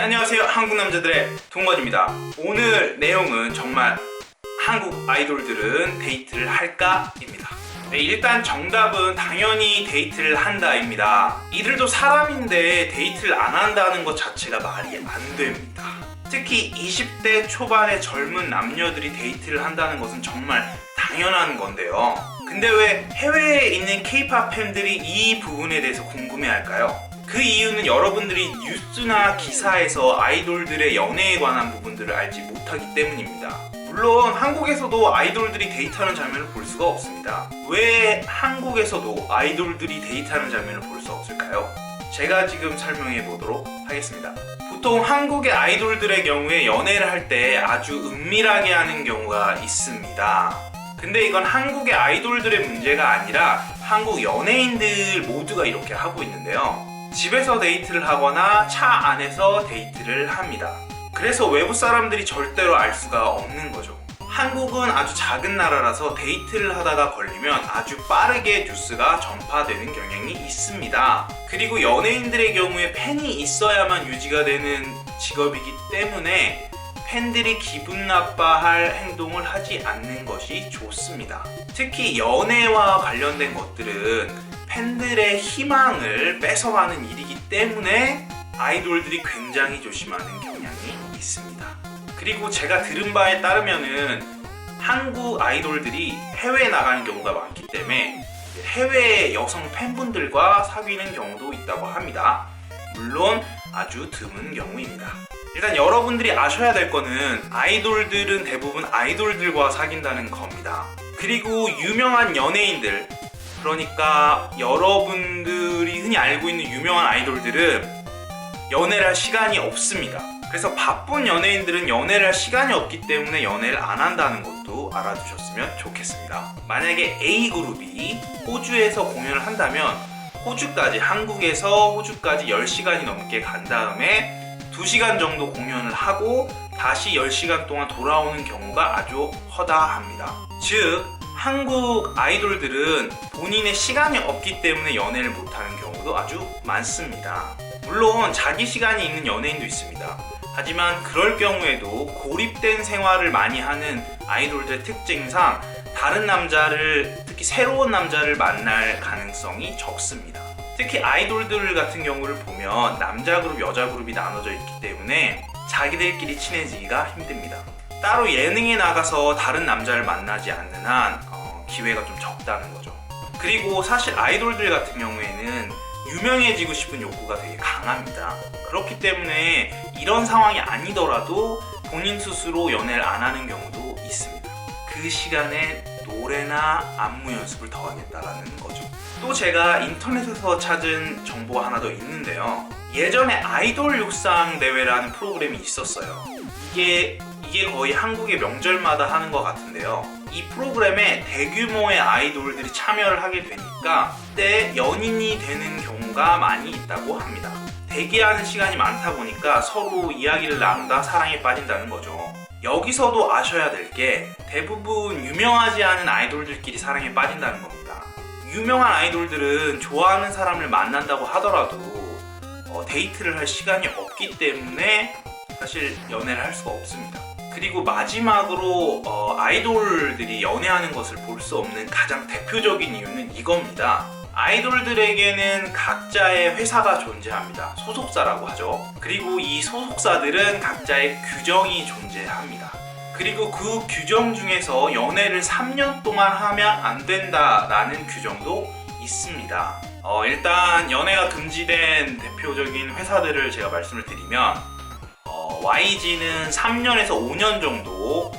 안녕하세요. 한국 남자들의 동건입니다. 오늘 내용은 정말 한국 아이돌들은 데이트를 할까?입니다. 일단 정답은 당연히 데이트를 한다입니다. 이들도 사람인데 데이트를 안 한다는 것 자체가 말이 안 됩니다. 특히 20대 초반의 젊은 남녀들이 데이트를 한다는 것은 정말 당연한 건데요. 근데 왜 해외에 있는 K-POP 팬들이 이 부분에 대해서 궁금해할까요? 그 이유는 여러분들이 뉴스나 기사에서 아이돌들의 연애에 관한 부분들을 알지 못하기 때문입니다. 물론 한국에서도 아이돌들이 데이트하는 장면을 볼 수가 없습니다. 왜 한국에서도 아이돌들이 데이트하는 장면을 볼 수 없을까요? 제가 지금 설명해 보도록 하겠습니다. 보통 한국의 아이돌들의 경우에 연애를 할 때 아주 은밀하게 하는 경우가 있습니다. 근데 이건 한국의 아이돌들의 문제가 아니라 한국 연예인들 모두가 이렇게 하고 있는데요. 집에서 데이트를 하거나 차 안에서 데이트를 합니다. 그래서 외부 사람들이 절대로 알 수가 없는 거죠. 한국은 아주 작은 나라라서 데이트를 하다가 걸리면 아주 빠르게 뉴스가 전파되는 경향이 있습니다. 그리고 연예인들의 경우에 팬이 있어야만 유지가 되는 직업이기 때문에 팬들이 기분 나빠할 행동을 하지 않는 것이 좋습니다. 특히 연애와 관련된 것들은 팬들의 희망을 뺏어가는 일이기 때문에 아이돌들이 굉장히 조심하는 경향이 있습니다. 그리고 제가 들은 바에 따르면은 한국 아이돌들이 해외에 나가는 경우가 많기 때문에 해외 여성 팬분들과 사귀는 경우도 있다고 합니다. 물론 아주 드문 경우입니다. 일단 여러분들이 아셔야 될 거는 아이돌들은 대부분 아이돌들과 사귄다는 겁니다. 그리고 유명한 연예인들, 그러니까 여러분들이 흔히 알고 있는 유명한 아이돌들은 연애를 할 시간이 없습니다. 그래서 바쁜 연예인들은 연애를 할 시간이 없기 때문에 연애를 안 한다는 것도 알아두셨으면 좋겠습니다. 만약에 A그룹이 호주에서 공연을 한다면 한국에서 호주까지 10시간이 넘게 간 다음에 2시간 정도 공연을 하고 다시 10시간 동안 돌아오는 경우가 아주 허다합니다. 즉 한국 아이돌들은 본인의 시간이 없기 때문에 연애를 못하는 경우도 아주 많습니다. 물론 자기 시간이 있는 연예인도 있습니다. 하지만 그럴 경우에도 고립된 생활을 많이 하는 아이돌들의 특징상 다른 남자를, 특히 새로운 남자를 만날 가능성이 적습니다. 특히 아이돌들 같은 경우를 보면 남자 그룹, 여자 그룹이 나눠져 있기 때문에 자기들끼리 친해지기가 힘듭니다. 따로 예능에 나가서 다른 남자를 만나지 않는 한 기회가 좀 적다는 거죠. 그리고 사실 아이돌들 같은 경우에는 유명해지고 싶은 욕구가 되게 강합니다. 그렇기 때문에 이런 상황이 아니더라도 본인 스스로 연애를 안 하는 경우도 있습니다. 그 시간에 노래나 안무 연습을 더 하겠다라는 거죠. 또 제가 인터넷에서 찾은 정보가 하나 더 있는데요. 예전에 아이돌 육상 대회라는 프로그램이 있었어요. 이게 거의 한국의 명절마다 하는 것 같은데요. 이 프로그램에 대규모의 아이돌들이 참여를 하게 되니까 그때 연인이 되는 경우가 많이 있다고 합니다. 대기하는 시간이 많다 보니까 서로 이야기를 나누다 사랑에 빠진다는 거죠. 여기서도 아셔야 될 게 대부분 유명하지 않은 아이돌들끼리 사랑에 빠진다는 겁니다. 유명한 아이돌들은 좋아하는 사람을 만난다고 하더라도 데이트를 할 시간이 없기 때문에 사실 연애를 할 수가 없습니다. 그리고 마지막으로 아이돌들이 연애하는 것을 볼 수 없는 가장 대표적인 이유는 이겁니다. 아이돌들에게는 각자의 회사가 존재합니다. 소속사라고 하죠. 그리고 이 소속사들은 각자의 규정이 존재합니다. 그리고 그 규정 중에서 연애를 3년 동안 하면 안 된다라는 규정도 있습니다. 일단 연애가 금지된 대표적인 회사들을 제가 말씀을 드리면 YG는 3년에서 5년 정도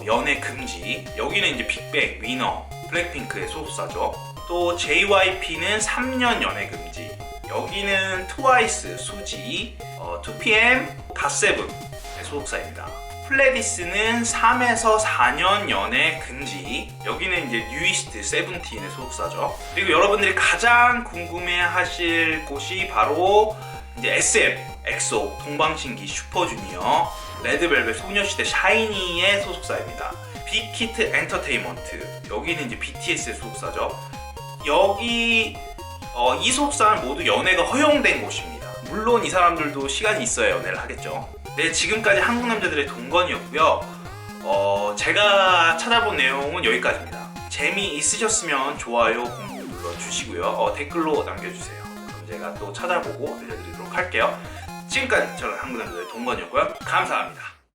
연애 금지. 여기는 이제 빅뱅, 위너, 블랙핑크의 소속사죠. 또 JYP는 3년 연애 금지. 여기는 트와이스, 수지, 2PM, 갓세븐의 소속사입니다. 플레디스는 3에서 4년 연애 금지. 여기는 이제 뉴이스트, 세븐틴의 소속사죠. 그리고 여러분들이 가장 궁금해하실 곳이 바로 이제 SM, 엑소, 동방신기, 슈퍼주니어, 레드벨벳, 소녀시대, 샤이니의 소속사입니다. 빅히트 엔터테인먼트, 여기는 이제 BTS의 소속사죠. 여기 이 소속사는 모두 연애가 허용된 곳입니다. 물론 이 사람들도 시간이 있어야 연애를 하겠죠. 네, 지금까지 한국 남자들의 동건이었고요. 제가 찾아본 내용은 여기까지입니다. 재미있으셨으면 좋아요, 공유 눌러주시고요. 댓글로 남겨주세요. 그럼 제가 또 찾아보고 알려드리도록 할게요. 지금까지 저는 한국 남자들의 동건이었고요. 감사합니다.